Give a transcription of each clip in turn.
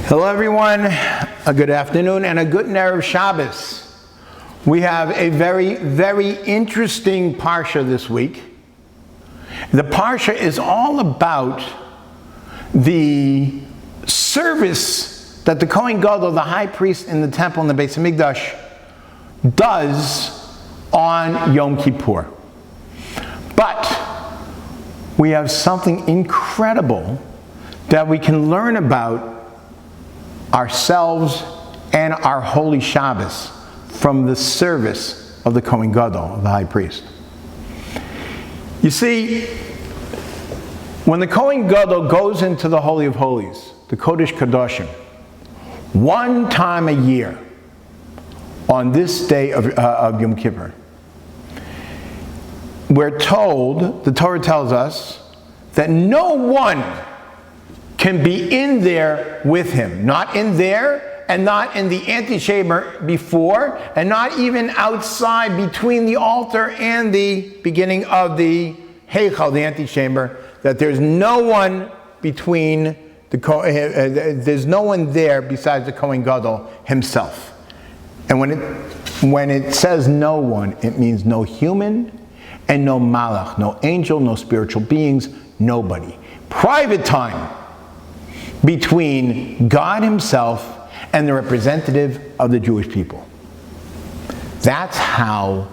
Hello everyone, a good afternoon and a good Erev Shabbos. We have a very, very interesting Parsha this week. The Parsha is all about the service that the Kohen Gadol, the high priest in the temple in the Beis Hamikdash, does on Yom Kippur. But we have something incredible that we can learn about ourselves and our holy Shabbos from the service of the Kohen Gadol, the high priest. You see, when the Kohen Gadol goes into the Holy of Holies, the Kodesh Kedoshim, one time a year, on this day of Yom Kippur, we're told, the Torah tells us, that no one can be in there with him. Not in there, and not in the antechamber before, and not even outside between the altar and the beginning of the Heichal, the antechamber, that there's no one between there's no one there besides the Kohen Gadol himself. And when it says no one, it means no human and no malach, no angel, no spiritual beings, nobody. Private time between God himself and the representative of the Jewish people. That's how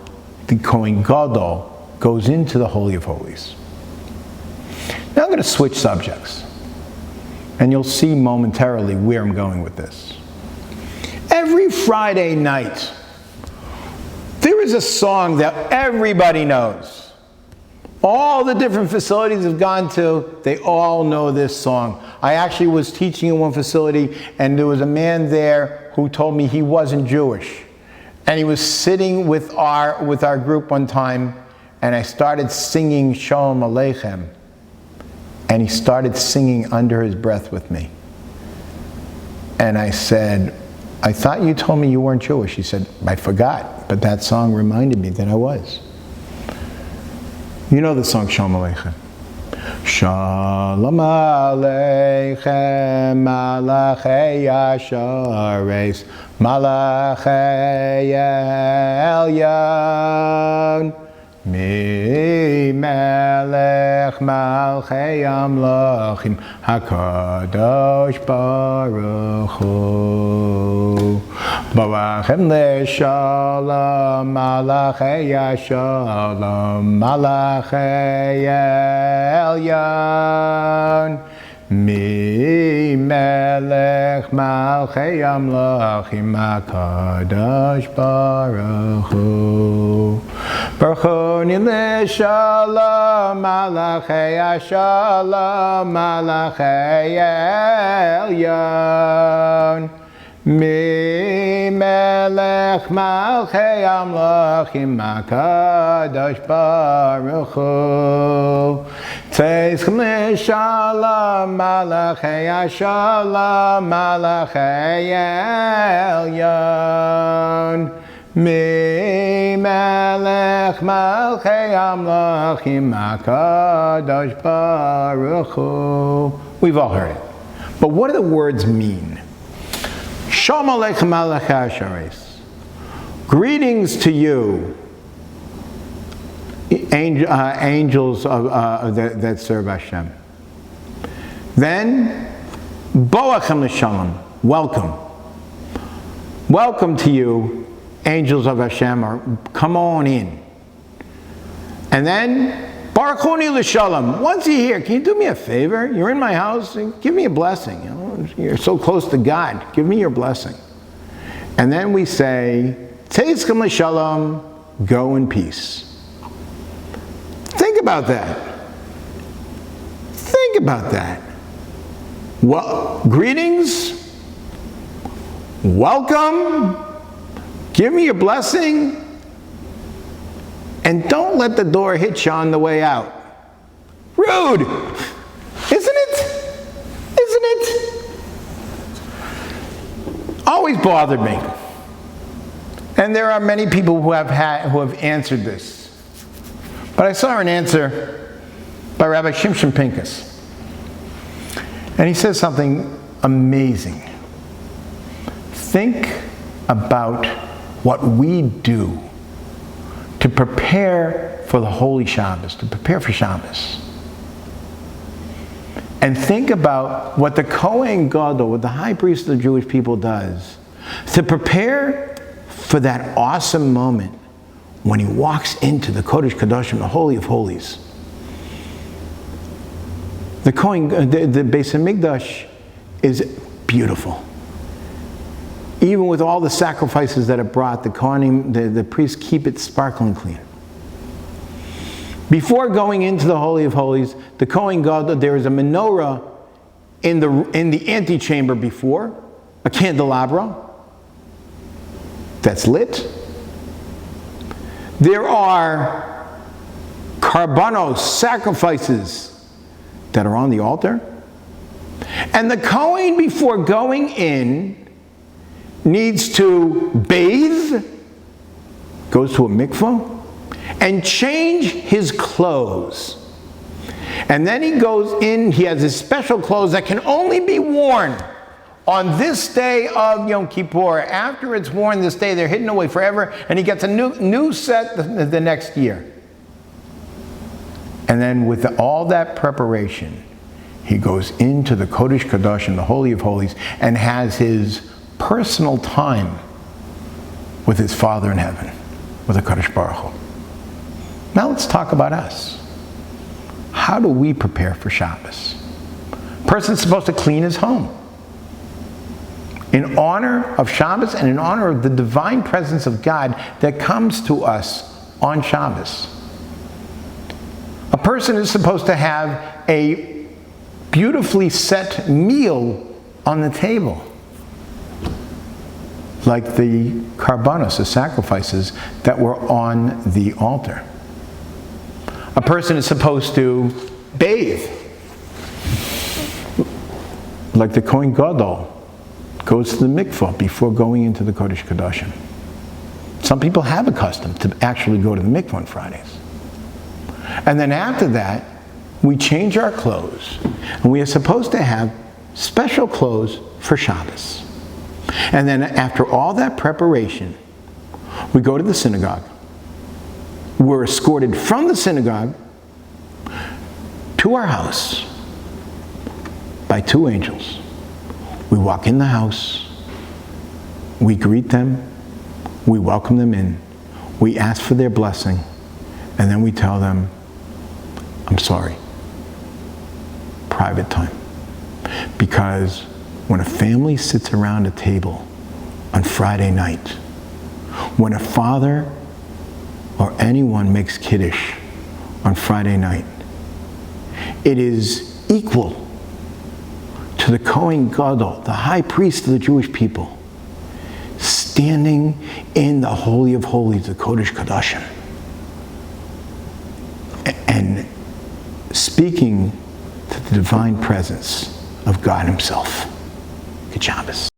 the Kohen Gadol goes into the Holy of Holies. Now I'm going to switch subjects, and you'll see momentarily where I'm going with this. Every Friday night, there is a song that everybody knows. All the different facilities I've gone to, they all know this song. I actually was teaching in one facility, and there was a man there who told me he wasn't Jewish. And he was sitting with our group one time, and I started singing Shalom Aleichem. And he started singing under his breath with me. And I said, I thought you told me you weren't Jewish. He said, I forgot, but that song reminded me that I was. You know the song Shalom Aleichem. Shalom Aleichem, Malachei Yashares, Malachei Elyon, Mi Melech Malchei Amlachim, HaKadosh Baruch Hu. Barachem leShalom, Malachei Yashalom, Malachei Elyon, Mi Melech Malchei Amlachim, HaKadosh Baruch Hu. Barchoni leShalom, Malachei Yashalom, Malachei Elyon, Mi Melech Malchei Amlachim, HaKadosh Baruch Hu. Tzeichem leShalom, Malachei Yashalom, Malachei Elyon, Mi Melech Malchei Amlachim, HaKadosh Baruch Hu. We've all heard it. But what do the words mean? Shalom Aleichem Malachei Ashares. Greetings to you, angels that serve Hashem. Then, Boachem l'Shalom, welcome. Welcome to you, angels of Hashem, or come on in. And then, Barachoni l'Shalom. Once you're here, can you do me a favor? You're in my house, give me a blessing. You're so close to God. Give me your blessing. And then we say, Teiskem l'Shalom, go in peace. Think about that. Think about that. Well, greetings, welcome, give me your blessing, and don't let the door hit you on the way out. Rude, isn't it? Isn't it? Always bothered me. And there are many people who have answered this. But I saw an answer by Rabbi Shimshon Pincus. And he says something amazing. think about what we do to prepare for the Holy Shabbos, to prepare for Shabbos. And think about what the Kohen Gadol, what the high priest of the Jewish people does to prepare for that awesome moment when he walks into the Kodesh Kedoshim, the Holy of Holies. The Beis Hamikdash is beautiful. Even with all the sacrifices that it brought, the Kohanim, the priests keep it sparkling clean. Before going into the Holy of Holies, the Kohen Gadol, there is a menorah in the antechamber before, a candelabra that's lit. There are karbanos, sacrifices, that are on the altar. And the Kohen, before going in, needs to bathe, goes to a mikvah, and change his clothes. And then he goes in, he has his special clothes that can only be worn on this day of Yom Kippur. After it's worn this day, they're hidden away forever, and he gets a new set the next year. And then with all that preparation, he goes into the Kodesh Kedoshim, the Holy of Holies, and has his personal time with his Father in heaven, with the Kadosh Baruch Hu. Now let's talk about us. How do we prepare for Shabbos? A person's supposed to clean his home in honor of Shabbos and in honor of the divine presence of God that comes to us on Shabbos. A person is supposed to have a beautifully set meal on the table, like the karbanos, the sacrifices that were on the altar. A person is supposed to bathe, like the Kohen Gadol goes to the mikvah before going into the Kodesh Kedoshim. Some people have a custom to actually go to the mikvah on Fridays. And then after that, we change our clothes, and we are supposed to have special clothes for Shabbos. And then after all that preparation, we go to the synagogue. We're escorted from the synagogue to our house by two angels. We walk in the house, we greet them, we welcome them in, we ask for their blessing, and then we tell them, I'm sorry. Private time. Because when a family sits around a table on Friday night, when a father or anyone makes Kiddush on Friday night, it is equal to the Kohen Gadol, the high priest of the Jewish people, standing in the Holy of Holies, the Kodesh Kedoshim, and speaking to the divine presence of God Himself. Good Shabbos.